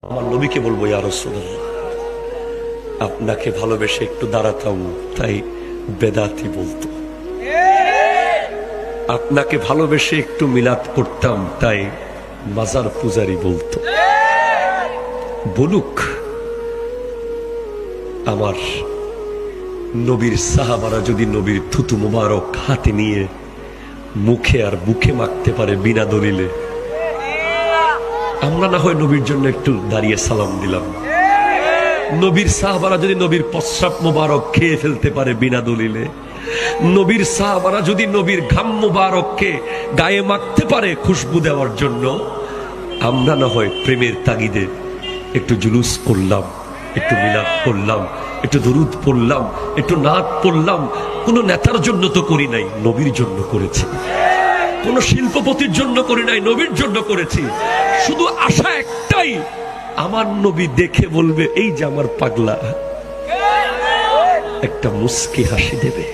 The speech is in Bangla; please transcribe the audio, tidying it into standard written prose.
আমার নবীকে বলবো, ইয়া রাসূলুল্লাহ, আপনাকে ভালোবেসে একটু দাঁড়াতাম তাই বেদাতি বলতো, আপনাকে ভালোবেসে একটু মিলাদ করতাম তাই মাজার পূজারি বলতো। বলুক, আমার নবীর সাহাবারা যদি নবীর থুতু মুবারক হাতে নিয়ে মুখে আর বুকে মাখতে পারে বিনা দলিলে, আমরা না হয় নবীর জন্য একটু দাঁড়িয়ে সালাম দিলাম। নবীর সাহাবারা যদি নবীর প্রস্রাব মুবারক খেয়ে ফেলতে পারে বিনা দলিলে, নবীর সাহাবারা যদি নবীর ঘাম মুবারককে গায়ে মাখতে পারে খুশবু দেওয়ার জন্য, আমরা না হয় প্রেমের তাগিদে একটু জুলুস করলাম, একটু মিলাদ করলাম, একটু দরুদ পড়লাম, একটু নাত পড়লাম। কোন নেতার জন্য তো করি নাই, নবীর জন্য করেছি। কোন শিল্পপতির জন্য করি নাই, নবীর জন্য করেছি। শুধু আশা একটাই, আমার নবী দেখে বলবে এই যে আমার পাগলা, একটা মুস্কি হাসি দেবে।